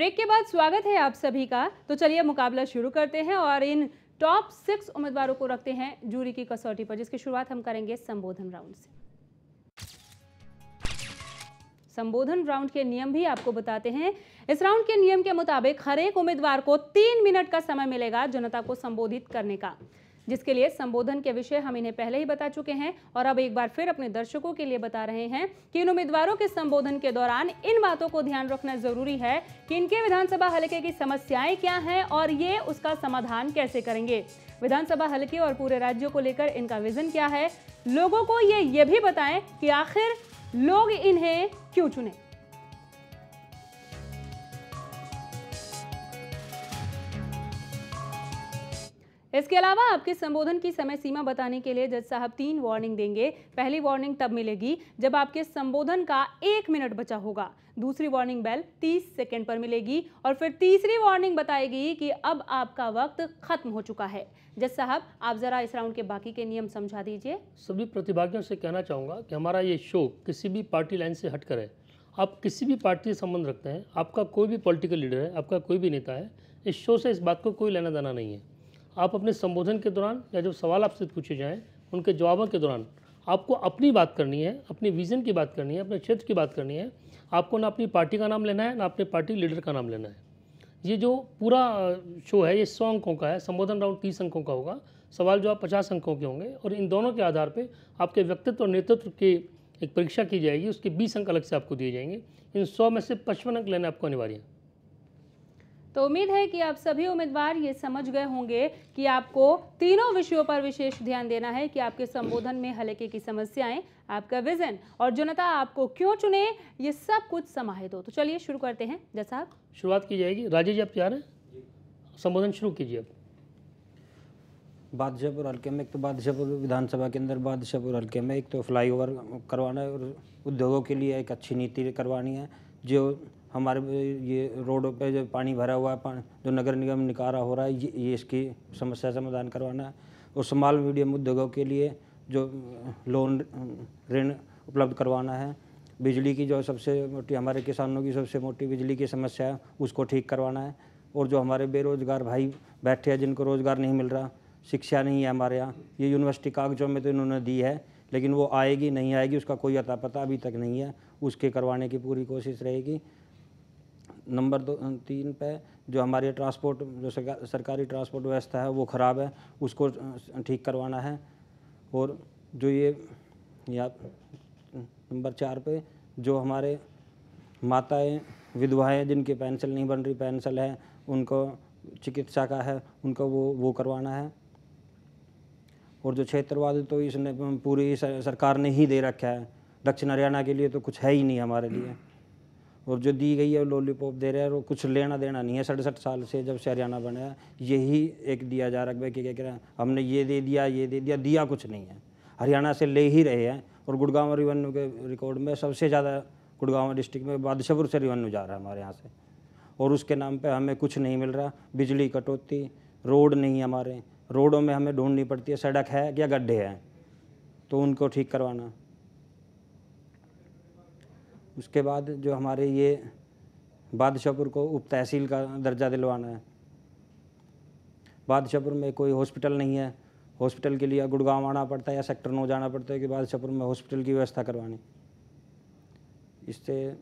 Break के बाद स्वागत है आप सभी का। तो चलिए मुकाबला शुरू करते हैं और इन टॉप 6 उम्मीदवारों को रखते हैं जूरी की कसौटी पर, जिसकी शुरुआत हम करेंगे संबोधन राउंड से। संबोधन राउंड के नियम भी आपको बताते हैं। इस राउंड के नियम के मुताबिक हर एक उम्मीदवार को 3 मिनट का समय मिलेगा जनता को संबोधित करने का, जिसके लिए संबोधन के विषय हम इन्हें पहले ही बता चुके हैं और अब एक बार फिर अपने दर्शकों के लिए बता रहे हैं कि इन उम्मीदवारों के संबोधन के दौरान इन बातों को ध्यान रखना जरूरी है कि इनके विधानसभा हलके की समस्याएं क्या हैं और ये उसका समाधान कैसे करेंगे। विधानसभा हलके और पूरे राज्य को लेकर इनका विजन क्या है। लोगों को ये भी बताएं कि आखिर लोग इन्हें क्यों चुने। इसके अलावा आपके संबोधन की समय सीमा बताने के लिए जज साहब 3 वार्निंग देंगे। पहली वार्निंग तब मिलेगी जब आपके संबोधन का 1 मिनट बचा होगा। दूसरी वार्निंग बेल 30 सेकंड पर मिलेगी और फिर तीसरी वार्निंग बताएगी कि अब आपका वक्त खत्म हो चुका है। जज साहब, आप जरा इस राउंड के बाकी के नियम समझा दीजिए। सभी प्रतिभागियों से कहना चाहूँगा कि हमारा ये शो किसी भी पार्टी लाइन से हटकर है। आप किसी भी पार्टी से संबंध रखते हैं, आपका कोई भी पॉलिटिकल लीडर है, आपका कोई भी नेता है, इस शो से इस बात को कोई लेना देना नहीं है। आप अपने संबोधन के दौरान या जो सवाल आपसे पूछे जाएं उनके जवाबों के दौरान आपको अपनी बात करनी है, अपनी विज़न की बात करनी है, अपने क्षेत्र की बात करनी है। आपको ना अपनी पार्टी का नाम लेना है, ना अपने पार्टी लीडर का नाम लेना है। ये जो पूरा शो है ये 100 अंकों का है। संबोधन राउंड 30 अंकों का होगा, सवाल जवाब 50 अंकों के होंगे और इन दोनों के आधार पर आपके व्यक्तित्व और नेतृत्व की एक परीक्षा की जाएगी। उसके 20 अंक अलग से आपको दिए जाएंगे। इन 100 में से 55 अंक लेना आपको अनिवार्य है। तो उम्मीद है कि आप सभी उम्मीदवार ये समझ गए होंगे कि आपको तीनों विषयों पर विशेष ध्यान देना है कि आपके संबोधन में हलके की समस्याएं, आपका विजन और जनता आपको क्यों चुने, ये सब कुछ समाहित हो। तो चलिए शुरू करते हैं। जज साहब, शुरुआत की जाएगी। राजेश जी, आप तैयार हैं? संबोधन शुरू कीजिए अब। बादशाहपुर हल्के में, एक तो बादशाहपुर विधानसभा के अंदर बादशाहपुर हल्के में एक तो फ्लाईओवर करवाना है और उद्योगों के लिए एक अच्छी नीति करवानी है। जो हमारे ये रोडों पे जो पानी भरा हुआ है, जो नगर निगम निकारा हो रहा है, ये इसकी समस्या समाधान करवाना है। और स्मॉल मीडियम उद्योगों के लिए जो लोन ऋण उपलब्ध करवाना है। बिजली की जो सबसे मोटी हमारे किसानों की सबसे मोटी बिजली की समस्या है, उसको ठीक करवाना है। और जो हमारे बेरोजगार भाई बैठे हैं जिनको रोज़गार नहीं मिल रहा, शिक्षा नहीं है हमारे यहाँ, ये यूनिवर्सिटी कागजों में तो इन्होंने दी है लेकिन वो आएगी नहीं आएगी उसका कोई अता पता अभी तक नहीं है। उसके करवाने की पूरी कोशिश रहेगी। नंबर 3 पे जो हमारी ट्रांसपोर्ट जो सरकारी ट्रांसपोर्ट व्यवस्था है वो ख़राब है, उसको ठीक करवाना है। और जो ये या नंबर 4 पे जो हमारे माताएं विधवाएं जिनकी पेंशन नहीं बन रही, पेंशन है उनको चिकित्सा का है, उनको वो करवाना है। और जो क्षेत्रवाद तो इसने पूरी सरकार ने ही दे रखा है। दक्षिण हरियाणा के लिए तो कुछ है ही नहीं हमारे लिए। और जो दी गई है लॉलीपॉप दे रहे हैं, और कुछ लेना देना नहीं है। 67 साल से जब से हरियाणा बना है यही एक दिया जा रहा है कि क्या कह रहे हैं, हमने ये दे दिया ये दे दिया, दिया कुछ नहीं है। हरियाणा से ले ही रहे हैं। और गुड़गांव रेवेन्यू के रिकॉर्ड में सबसे ज़्यादा गुड़गांव डिस्ट्रिक्ट में बादशाहपुर से रेवेन्यू जा रहा है हमारे यहाँ से। और उसके नाम पर हमें कुछ नहीं मिल रहा। बिजली कटौती, रोड नहीं है हमारे, रोडों में हमें ढूंढनी पड़ती है सड़क है या गड्ढे हैं, तो उनको ठीक करवाना। उसके बाद जो हमारे ये बादशाहपुर को उप तहसील का दर्जा दिलवाना है। बादशाहपुर में कोई हॉस्पिटल नहीं है, हॉस्पिटल के लिए गुड़गांव आना पड़ता है या सेक्टर 9 जाना पड़ता है कि बादशाहपुर में हॉस्पिटल की व्यवस्था करवानी। इससे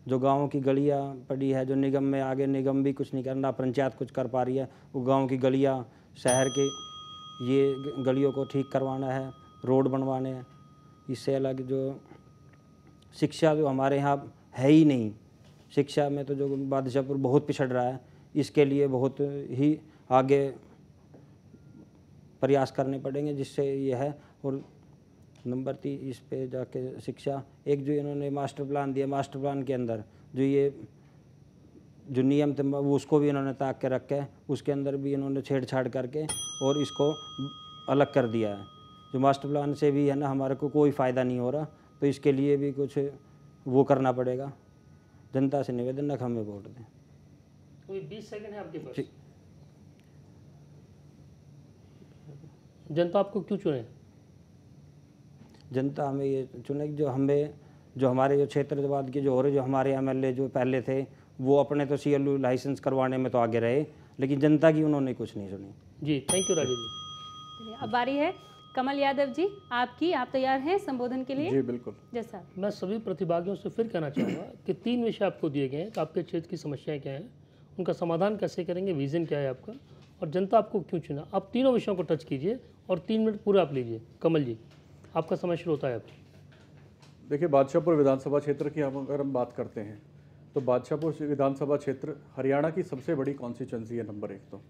जो गाँव की गलियाँ पड़ी है, जो निगम में आगे निगम भी कुछ नहीं करना, पंचायत कुछ कर पा रही है, वो गाँव की गलियाँ शहर के ये गलियों को ठीक करवाना है, रोड बनवाने हैं। इससे अलग जो शिक्षा जो हमारे यहाँ है ही नहीं, शिक्षा में तो जो बादशाहपुर बहुत पिछड़ रहा है, इसके लिए बहुत ही आगे प्रयास करने पड़ेंगे जिससे ये है। और नंबर 3 इस पे जाके शिक्षा, एक जो इन्होंने मास्टर प्लान दिया, मास्टर प्लान के अंदर जो ये जो नियम थे वो उसको भी इन्होंने ताक के रखे है, उसके अंदर भी इन्होंने छेड़छाड़ करके और इसको अलग कर दिया है। जो मास्टर प्लान से भी है ना हमारे को कोई फ़ायदा नहीं हो रहा, तो इसके लिए भी कुछ वो करना पड़ेगा। जनता से निवेदन है हमें वोट दें। कोई 20 सेकंड है आपके पास। जनता आपको क्यों चुने? जनता हमें ये चुने जो हमारे जो क्षेत्रवाद के जो हो रहे जो हमारे एमएलए जो पहले थे वो अपने तो CLU लाइसेंस करवाने में तो आगे रहे, लेकिन जनता की उन्होंने कुछ नहीं सुनी। जी, थैंक यू राजेश जी। अब बारी है कमल यादव जी आपकी, आप तैयार हैं संबोधन के लिए? जी बिल्कुल। जैसा मैं सभी प्रतिभागियों से फिर कहना चाहूँगा कि 3 विषय आपको दिए गए हैं कि आपके क्षेत्र की समस्याएं क्या हैं, उनका समाधान कैसे करेंगे, विजन क्या है आपका, और जनता आपको क्यों चुना। आप तीनों विषयों को टच कीजिए और 3 मिनट पूरा आप लीजिए। कमल जी, आपका समय शुरू होता है अब। देखिए, बादशाहपुर विधानसभा क्षेत्र की अगर हम बात करते हैं तो बादशाहपुर विधानसभा क्षेत्र हरियाणा की सबसे बड़ी कॉन्स्टिट्यूंसी है। नंबर 1 तो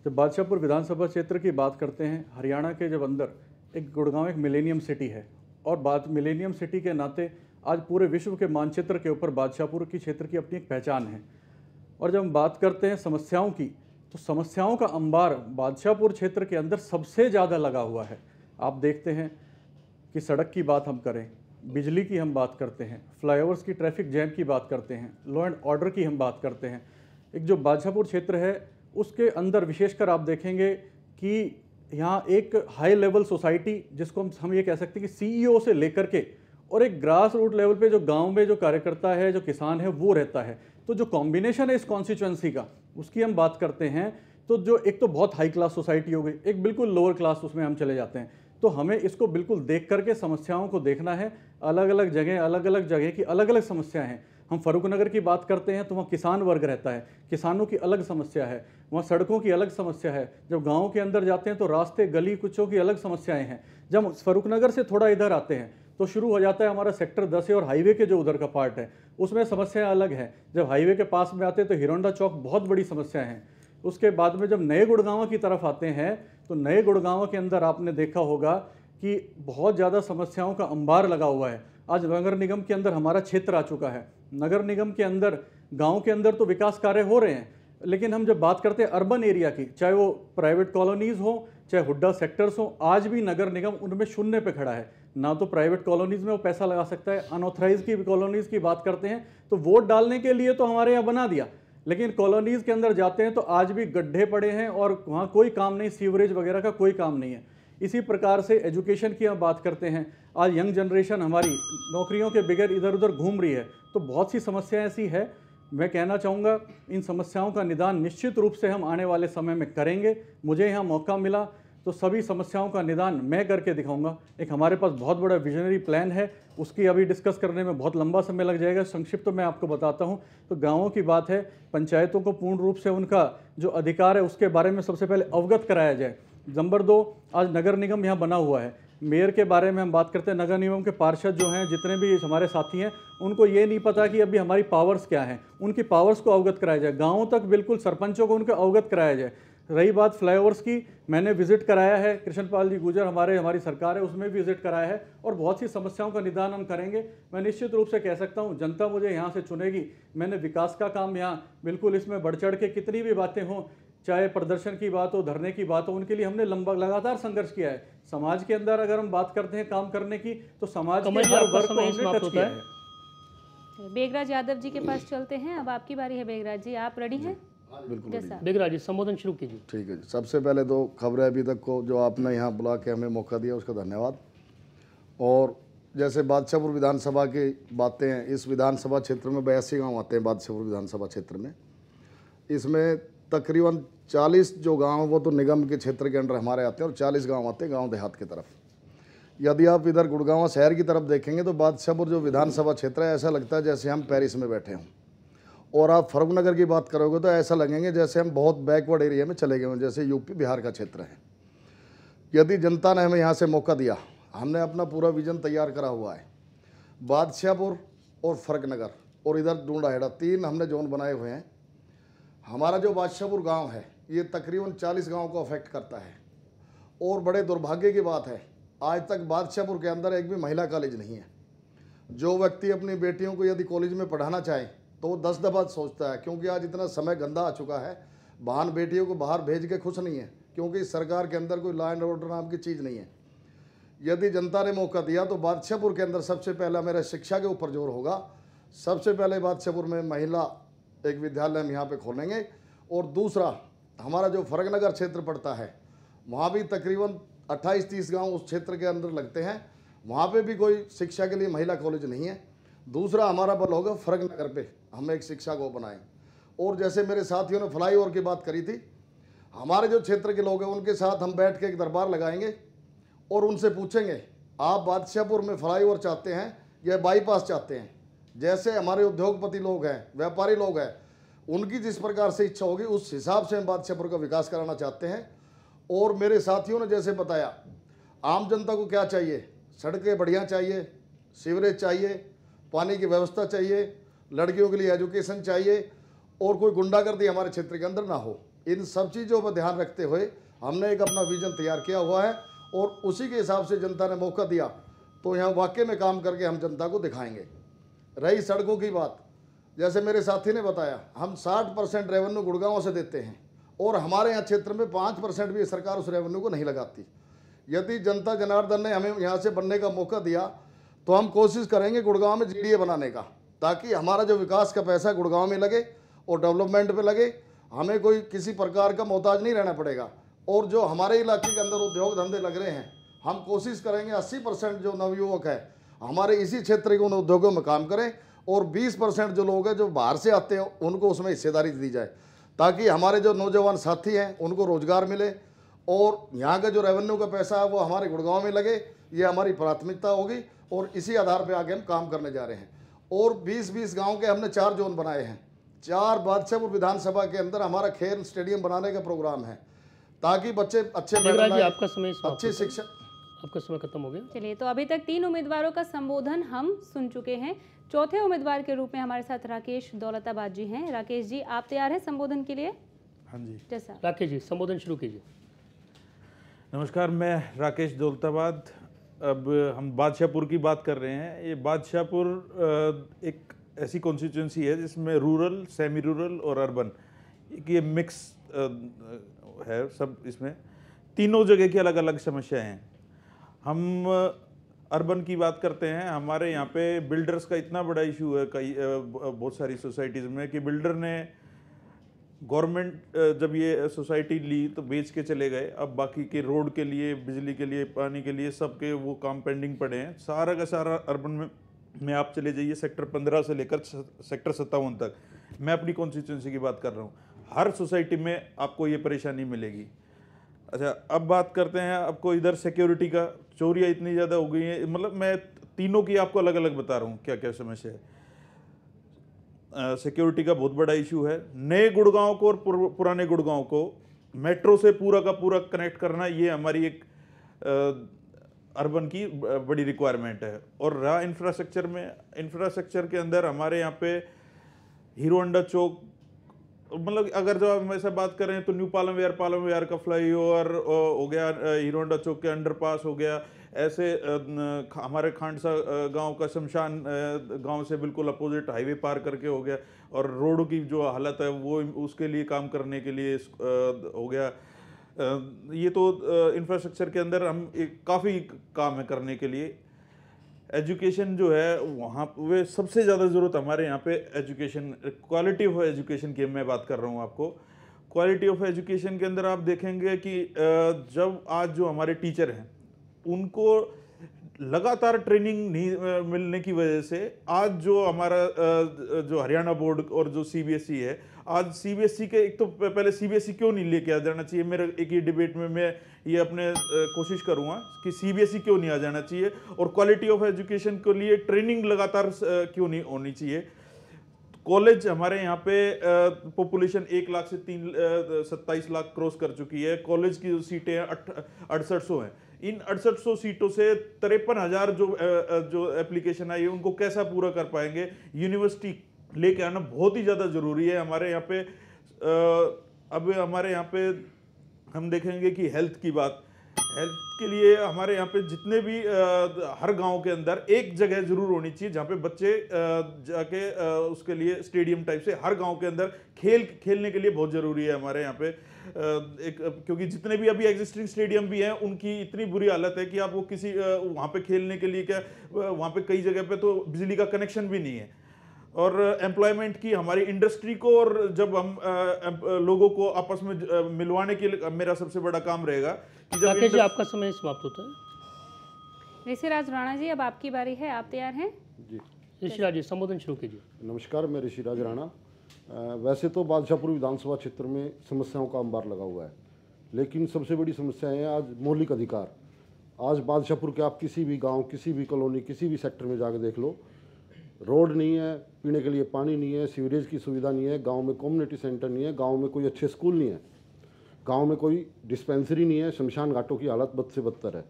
जब बादशाहपुर विधानसभा क्षेत्र की बात करते हैं, हरियाणा के जब अंदर एक गुड़गांव एक मिलेनियम सिटी है, और बात मिलेनियम सिटी के नाते आज पूरे विश्व के मानचित्र के ऊपर बादशाहपुर की क्षेत्र की अपनी एक पहचान है। और जब हम बात करते हैं समस्याओं की, तो समस्याओं का अंबार बादशाहपुर क्षेत्र के अंदर सबसे ज़्यादा लगा हुआ है। आप देखते हैं कि सड़क की बात हम करें, बिजली की हम बात करते हैं, फ्लाईओवर्स की ट्रैफिक जैम की बात करते हैं, लॉ एंड ऑर्डर की हम बात करते हैं। एक जो बादशाहपुर क्षेत्र है उसके अंदर विशेषकर आप देखेंगे कि यहाँ एक हाई लेवल सोसाइटी, जिसको हम ये कह सकते हैं कि CEO से लेकर के और एक ग्रास रूट लेवल पे जो गांव में जो कार्यकर्ता है, जो किसान है, वो रहता है। तो जो कॉम्बिनेशन है इस कॉन्स्टिट्यूंसी का, उसकी हम बात करते हैं तो जो एक तो बहुत हाई क्लास सोसाइटी हो गई, एक बिल्कुल लोअर क्लास उसमें हम चले जाते हैं। तो हमें इसको बिल्कुल देख करके समस्याओं को देखना है। अलग अलग जगह की अलग अलग समस्याएं हैं। हम फरूखनगर की बात करते हैं तो वहाँ किसान वर्ग रहता है, किसानों की अलग समस्या है, वहाँ सड़कों की अलग समस्या है। जब गाँव के अंदर जाते हैं तो रास्ते गली कुचों की अलग समस्याएं हैं। जब फरूखनगर से थोड़ा इधर आते हैं तो शुरू हो जाता है हमारा सेक्टर 10 और हाईवे के जो उधर का पार्ट है, उसमें समस्याएं अलग हैं। जब हाईवे के पास में आते हैं तो हिरोंडा चौक बहुत बड़ी समस्याएं हैं। उसके बाद में जब नए गुड़गांव की तरफ आते हैं तो नए गुड़गांव के अंदर आपने देखा होगा कि बहुत ज़्यादा समस्याओं का अंबार लगा हुआ है। आज नगर निगम के अंदर हमारा क्षेत्र आ चुका है। नगर निगम के अंदर गांव के अंदर तो विकास कार्य हो रहे हैं, लेकिन हम जब बात करते हैं अर्बन एरिया की, चाहे वो प्राइवेट कॉलोनीज़ हो, चाहे हुड्डा सेक्टर्स हो, आज भी नगर निगम उनमें शून्य पे खड़ा है। ना तो प्राइवेट कॉलोनीज़ में वो पैसा लगा सकता है। अनऑथराइज की कॉलोनीज़ की बात करते हैं तो वोट डालने के लिए तो हमारे यहाँ बना दिया, लेकिन कॉलोनीज़ के अंदर जाते हैं तो आज भी गड्ढे पड़े हैं और वहाँ कोई काम नहीं, सीवरेज वगैरह का कोई काम नहीं है। इसी प्रकार से एजुकेशन की हम बात करते हैं, आज यंग जनरेशन हमारी नौकरियों के बगैर इधर उधर घूम रही है। तो बहुत सी समस्याएं ऐसी है। मैं कहना चाहूँगा इन समस्याओं का निदान निश्चित रूप से हम आने वाले समय में करेंगे। मुझे यहाँ मौका मिला तो सभी समस्याओं का निदान मैं करके दिखाऊंगा। एक हमारे पास बहुत बड़ा विजनरी प्लान है, उसकी अभी डिस्कस करने में बहुत लंबा समय लग जाएगा। संक्षिप्त में आपको बताता हूँ तो गाँवों की बात है, पंचायतों को पूर्ण रूप से उनका जो अधिकार है उसके बारे में सबसे पहले अवगत कराया जाए। नंबर 2, आज नगर निगम यहाँ बना हुआ है। मेयर के बारे में हम बात करते हैं, नगर निगम के पार्षद जो हैं, जितने भी हमारे साथी हैं, उनको ये नहीं पता कि अभी हमारी पावर्स क्या हैं। उनकी पावर्स को अवगत कराया जाए, गाँवों तक बिल्कुल सरपंचों को उनको अवगत कराया जाए। रही बात फ्लाईओवर्स की, मैंने विजिट कराया है, कृष्णपाल जी गुजर हमारी सरकार है उसमें भी विजिट कराया है, और बहुत सी समस्याओं का निदान हम करेंगे। मैं निश्चित रूप से कह सकता हूँ जनता मुझे यहाँ से चुनेगी। मैंने विकास का काम यहाँ बिल्कुल इसमें बढ़ चढ़ के कितनी भी बातें हों, चाहे प्रदर्शन की बात हो, धरने की बात हो, उनके लिए हमने लगातार संघर्ष किया है। समाज के अंदर अगर हम बात करते हैं काम करने की तो समाज के हर वर्ग को हमने टच किया है। बेगराज यादव जी के पास चलते हैं। अब आपकी बारी है बेगराज जी, आप रेडी हैं? बिल्कुल जैसा बेगराज जी संबोधन शुरू कीजिए। ठीक है जी। सबसे पहले तो खबरें अभी तक को जो आपने यहाँ बुला के हमें मौका दिया उसका धन्यवाद। और जैसे बादशाहपुर विधानसभा की बातें हैं, इस विधानसभा क्षेत्र में 82 गाँव आते हैं। बादशाहपुर विधानसभा क्षेत्र में इसमें तकरीबन 40 जो गांव वो तो निगम के क्षेत्र के अंडर हमारे आते हैं और 40 गांव आते हैं गांव देहात की तरफ। यदि आप इधर गुड़गांव शहर की तरफ देखेंगे तो बादशाहपुर जो विधानसभा क्षेत्र है ऐसा लगता है जैसे हम पेरिस में बैठे हों, और आप फरूखनगर की बात करोगे तो ऐसा लगेंगे जैसे हम बहुत बैकवर्ड एरिया में चले गए हों, जैसे यूपी बिहार का क्षेत्र है। यदि जनता ने हमें यहाँ से मौका दिया, हमने अपना पूरा विजन तैयार करा हुआ है। बादशाहपुर और फरूखनगर और इधर डूंडाहेड़ा 3 हमने जोन बनाए हुए हैं। हमारा जो बादशाहपुर गांव है ये तकरीबन 40 गांव को अफेक्ट करता है। और बड़े दुर्भाग्य की बात है, आज तक बादशाहपुर के अंदर एक भी महिला कॉलेज नहीं है। जो व्यक्ति अपनी बेटियों को यदि कॉलेज में पढ़ाना चाहे तो वो 10 दफ़ा सोचता है, क्योंकि आज इतना समय गंदा आ चुका है। बहन बेटियों को बाहर भेज के खुश नहीं है, क्योंकि इस सरकार के अंदर कोई लॉ एंड ऑर्डर नाम की चीज़ नहीं है। यदि जनता ने मौका दिया तो बादशाहपुर के अंदर सबसे पहला मेरा शिक्षा के ऊपर जोर होगा। सबसे पहले बादशाहपुर में महिला एक विद्यालय हम यहाँ पे खोलेंगे। और दूसरा, हमारा जो फरूखनगर क्षेत्र पड़ता है वहाँ भी तकरीबन 28-30 गांव उस क्षेत्र के अंदर लगते हैं। वहाँ पे भी कोई शिक्षा के लिए महिला कॉलेज नहीं है। दूसरा हमारा बल होगा फर्क नगर पे, हम एक शिक्षा को बनाएं। और जैसे मेरे साथियों ने फ्लाईओवर की बात करी थी, हमारे जो क्षेत्र के लोग हैं उनके साथ हम बैठ के एक दरबार लगाएंगे और उनसे पूछेंगे आप बादशाहपुर में फ्लाईओवर चाहते हैं या बाईपास चाहते हैं। जैसे हमारे उद्योगपति लोग हैं, व्यापारी लोग हैं, उनकी जिस प्रकार से इच्छा होगी उस हिसाब से हम बादशाहपुर का विकास कराना चाहते हैं। और मेरे साथियों ने जैसे बताया, आम जनता को क्या चाहिए, सड़कें बढ़िया चाहिए, सीवरेज चाहिए, पानी की व्यवस्था चाहिए, लड़कियों के लिए एजुकेशन चाहिए और कोई गुंडागर्दी हमारे क्षेत्र के अंदर ना हो। इन सब चीज़ों पर ध्यान रखते हुए हमने एक अपना विजन तैयार किया हुआ है और उसी के हिसाब से जनता ने मौका दिया तो यहाँ वाकई में काम करके हम जनता को दिखाएंगे। रही सड़कों की बात, जैसे मेरे साथी ने बताया, हम 60% रेवेन्यू गुड़गांव से देते हैं और हमारे यहाँ क्षेत्र में 5% भी सरकार उस रेवेन्यू को नहीं लगाती। यदि जनता जनार्दन ने हमें यहाँ से बनने का मौका दिया तो हम कोशिश करेंगे गुड़गांव में जीडीए बनाने का, ताकि हमारा जो विकास का पैसा गुड़गांव में लगे और डेवलपमेंट पे लगे, हमें कोई किसी प्रकार का मोहताज नहीं रहना पड़ेगा। और जो हमारे इलाके के अंदर उद्योग धंधे लग रहे हैं, हम कोशिश करेंगे 80% जो नवयुवक है हमारे इसी क्षेत्र के उन उद्योगों में काम करें और 20% जो लोग हैं जो बाहर से आते हैं उनको उसमें हिस्सेदारी दी जाए, ताकि हमारे जो नौजवान साथी हैं उनको रोजगार मिले और यहाँ का जो रेवेन्यू का पैसा है वो हमारे गुड़गांव में लगे। ये हमारी प्राथमिकता होगी और इसी आधार पर आगे हम काम करने जा रहे हैं। और 20-20 गाँव के हमने 4 जोन बनाए हैं। 4 बादशाहपुर विधानसभा के अंदर हमारा खेल स्टेडियम बनाने का प्रोग्राम है, ताकि बच्चे अच्छे आपका समय अच्छी शिक्षा। आपका समय खत्म हो गया। चलिए, तो अभी तक 3 उम्मीदवारों का संबोधन हम सुन चुके हैं। चौथे उम्मीदवार के रूप में हमारे साथ राकेश दौलताबाद जी हैं। राकेश जी, आप तैयार हैं संबोधन के लिए? हाँ जी। जैसा राकेश जी, संबोधन शुरू कीजिए। नमस्कार, मैं राकेश दौलताबाद। अब हम बादशाहपुर की बात कर रहे हैं। ये बादशाहपुर एक ऐसी कॉन्स्टिट्यूंसी है जिसमें रूरल, सेमी रूरल और अर्बन, ये मिक्स है सब। इसमें तीनों जगह की अलग अलग समस्याएं हैं। हम अर्बन की बात करते हैं, हमारे यहाँ पे बिल्डर्स का इतना बड़ा इशू है कई बहुत सारी सोसाइटीज़ में कि बिल्डर ने गवर्नमेंट जब ये सोसाइटी ली तो बेच के चले गए। अब बाकी के रोड के लिए, बिजली के लिए, पानी के लिए सबके वो काम पेंडिंग पड़े हैं। सारा का सारा अर्बन में आप चले जाइए, सेक्टर 15 से लेकर सेक्टर 57 तक। मैं अपनी कॉन्स्टिट्यूंसी की बात कर रहा हूँ, हर सोसाइटी में आपको ये परेशानी मिलेगी। अच्छा, अब बात करते हैं आपको इधर सिक्योरिटी का। चोरियाँ इतनी ज़्यादा हो गई हैं, मतलब मैं तीनों की आपको अलग अलग बता रहा हूँ क्या क्या समस्या है। सिक्योरिटी का बहुत बड़ा इशू है। नए गुड़गांव को और पुराने गुड़गांव को मेट्रो से पूरा का पूरा कनेक्ट करना, ये हमारी एक अर्बन की बड़ी रिक्वायरमेंट है। और रहा इंफ्रास्ट्रक्चर में, इंफ्रास्ट्रक्चर के अंदर हमारे यहाँ पे हीरो होंडा चौक, मतलब अगर जो हम ऐसा बात करें तो न्यू पालम विहार का फ्लाईओवर हो गया, हीरो होंडा चौक के अंडरपास हो गया। ऐसे हमारे खांडसा गांव का शमशान गांव से बिल्कुल अपोजिट हाईवे पार करके हो गया। और रोडों की जो हालत है वो उसके लिए काम करने के लिए हो गया। ये तो इंफ्रास्ट्रक्चर के अंदर हम काफ़ी काम है करने के लिए। एजुकेशन जो है वहाँ पे सबसे ज़्यादा ज़रूरत हमारे यहाँ पे एजुकेशन, क्वालिटी ऑफ एजुकेशन की मैं बात कर रहा हूँ आपको। क्वालिटी ऑफ एजुकेशन के अंदर आप देखेंगे कि जब आज जो हमारे टीचर हैं उनको लगातार ट्रेनिंग नहीं मिलने की वजह से आज जो हमारा जो हरियाणा बोर्ड और जो सीबीएसई है, आज सीबीएसई के एक तो पहले सीबीएसई क्यों नहीं लेके आ जाना चाहिए, मेरा एक ही डिबेट में मैं ये अपने कोशिश करूंगा कि सीबीएसई क्यों नहीं आ जाना चाहिए और क्वालिटी ऑफ एजुकेशन के लिए ट्रेनिंग लगातार क्यों नहीं होनी चाहिए। कॉलेज हमारे यहाँ पे पॉपुलेशन 1 लाख से 27 लाख क्रॉस कर चुकी है। कॉलेज की जो सीटें हैं 6800 हैं। इन 6800 सीटों से 53,000 जो एप्लीकेशन आई है उनको कैसा पूरा कर पाएंगे। यूनिवर्सिटी लेके आना बहुत ही ज़्यादा ज़रूरी है हमारे यहाँ पे। अब हमारे यहाँ पे हम देखेंगे कि हेल्थ की बात, हेल्थ के लिए हमारे यहाँ पे जितने भी हर गांव के अंदर एक जगह जरूर होनी चाहिए जहाँ पे बच्चे जाके उसके लिए स्टेडियम टाइप से हर गांव के अंदर खेलने के लिए बहुत ज़रूरी है हमारे यहाँ पे। क्योंकि जितने भी अभी एग्जिस्टिंग स्टेडियम भी हैं उनकी इतनी बुरी हालत है कि आप वो किसी वहाँ पे खेलने के लिए क्या, वहाँ पे कई जगह पे तो बिजली का कनेक्शन भी नहीं है। और एम्प्लॉयमेंट की हमारी इंडस्ट्री को, और जब हम लोगों को आपस में मिलवाने के लिए मेरा सबसे बड़ा काम रहेगा कि जब राकेश जी आपका समय समाप्त होता है। ऋषिराज राणा जी, अब आपकी बारी है, आप तैयार हैं? जी। ऋषिराज जी संबोधन शुरू कीजिए। नमस्कार, मैं ऋषिराज राणा। वैसे तो बादशाहपुर विधानसभा क्षेत्र में समस्याओं का अंबार लगा हुआ है, लेकिन सबसे बड़ी समस्या है आज मौलिक अधिकार। आज बादशाहपुर के आप किसी भी गांव, किसी भी कॉलोनी, किसी भी सेक्टर में जाकर देख लो, रोड नहीं है, पीने के लिए पानी नहीं है, सीवरेज की सुविधा नहीं है, गांव में कम्युनिटी सेंटर नहीं है, गांव में कोई अच्छे स्कूल नहीं है, गांव में कोई डिस्पेंसरी नहीं है, शमशान घाटों की हालत बद से बदतर है।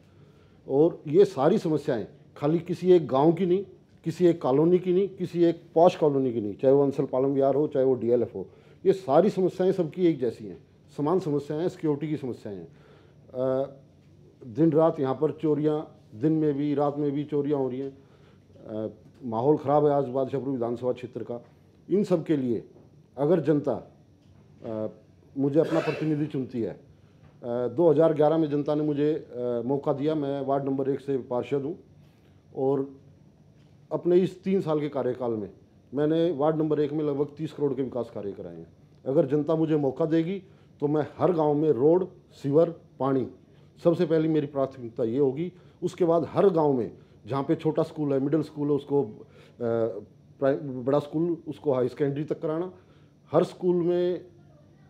और ये सारी समस्याएं खाली किसी एक गांव की नहीं, किसी एक कॉलोनी की नहीं, किसी एक पॉश कॉलोनी की नहीं, चाहे वो अंसल पालम विहार हो, चाहे वो DLF हो, ये सारी समस्याएं सबकी एक जैसी हैं, समान समस्याएं हैं, सिक्योरिटी की समस्याएं हैं। दिन रात यहाँ पर चोरियाँ, दिन में भी रात में भी चोरियाँ हो रही हैं। माहौल ख़राब है आज बादशाहपुर विधानसभा क्षेत्र का। इन सब के लिए अगर जनता मुझे अपना प्रतिनिधि चुनती है, 2011 में जनता ने मुझे मौका दिया, मैं वार्ड नंबर 1 से पार्षद हूँ और अपने इस 3 साल के कार्यकाल में मैंने वार्ड नंबर 1 में लगभग 30 करोड़ के विकास कार्य कराए हैं। अगर जनता मुझे मौका देगी तो मैं हर गांव में रोड, सीवर, पानी, सबसे पहली मेरी प्राथमिकता ये होगी। उसके बाद हर गांव में जहाँ पे छोटा स्कूल है, मिडिल स्कूल है, उसको बड़ा स्कूल, उसको हाई सेकेंडरी तक कराना। हर स्कूल में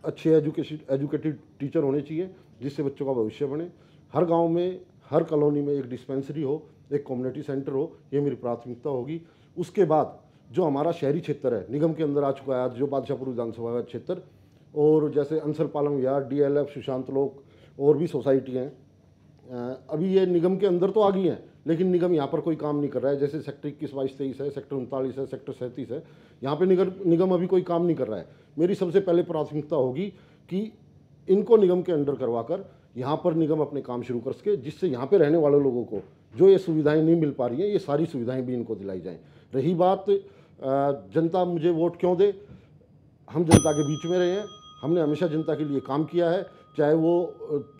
अच्छे एजुकेटेड टीचर होने चाहिए जिससे बच्चों का भविष्य बने। हर गांव में, हर कॉलोनी में एक डिस्पेंसरी हो, एक कम्युनिटी सेंटर हो, ये मेरी प्राथमिकता होगी। उसके बाद जो हमारा शहरी क्षेत्र है, निगम के अंदर आ चुका है आज जो बादशाहपुर विधानसभा का क्षेत्र, और जैसे अंसल पालम विहार, DLF, सुशांत लोक और भी सोसाइटी हैं, अभी ये निगम के अंदर तो आ गई हैं, लेकिन निगम यहाँ पर कोई काम नहीं कर रहा है। जैसे सेक्टर 21, 22, 23 है, सेक्टर 39 है, सेक्टर 37 है, यहाँ पे निगम अभी कोई काम नहीं कर रहा है। मेरी सबसे पहले प्राथमिकता होगी कि इनको निगम के अंडर करवाकर यहाँ पर निगम अपने काम शुरू कर सके, जिससे यहाँ पे रहने वाले लोगों को जो ये सुविधाएं नहीं मिल पा रही हैं, ये सारी सुविधाएं भी इनको दिलाई जाएं। रही बात जनता मुझे वोट क्यों दे, हम जनता के बीच में रहे हैं, हमने हमेशा जनता के लिए काम किया है। चाहे वो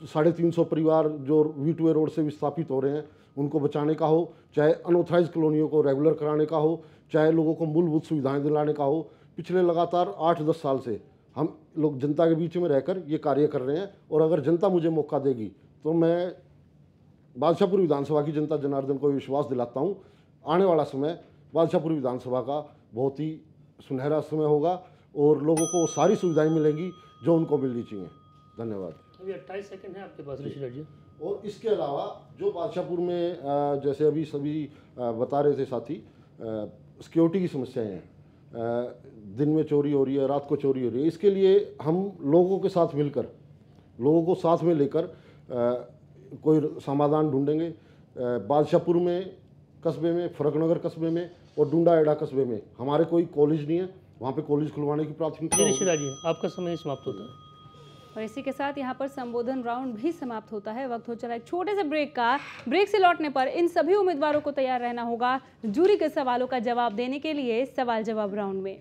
350 परिवार जो V2A रोड से विस्थापित हो रहे हैं उनको बचाने का हो, चाहे अनऑथराइज कॉलोनियों को रेगुलर कराने का हो, चाहे लोगों को मूलभूत सुविधाएं दिलाने का हो। पिछले लगातार 8-10 साल से हम लोग जनता के बीच में रहकर ये कार्य कर रहे हैं और अगर जनता मुझे मौका देगी तो मैं बादशाहपुर विधानसभा की जनता जनार्दन को विश्वास दिलाता हूँ, आने वाला समय बादशाहपुर विधानसभा का बहुत ही सुनहरा समय होगा और लोगों को सारी सुविधाएं मिलेंगी जो उनको मिलनी चाहिए। धन्यवाद। अभी 28 सेकंड है आपके पास ऋषिराज जी। और इसके अलावा जो बादशाहपुर में जैसे अभी सभी बता रहे थे साथी, सिक्योरिटी की समस्याएं हैं, दिन में चोरी हो रही है, रात को चोरी हो रही है। इसके लिए हम लोगों के साथ मिलकर, लोगों को साथ में लेकर कोई समाधान ढूंढेंगे। बादशाहपुर में कस्बे में, फरकनगर कस्बे में और डुंडा एडा कस्बे में हमारे कोई कॉलेज नहीं है, वहाँ पे कॉलेज खुलवाने की प्राथमिकता है। ऋषिराज जी आपका समय समाप्त होता है। और इसी के साथ यहाँ पर संबोधन राउंड भी समाप्त होता है। वक्त हो चला एक छोटे से ब्रेक का। ब्रेक से लौटने पर इन सभी उम्मीदवारों को तैयार रहना होगा जूरी के सवालों का जवाब देने के लिए सवाल जवाब राउंड में।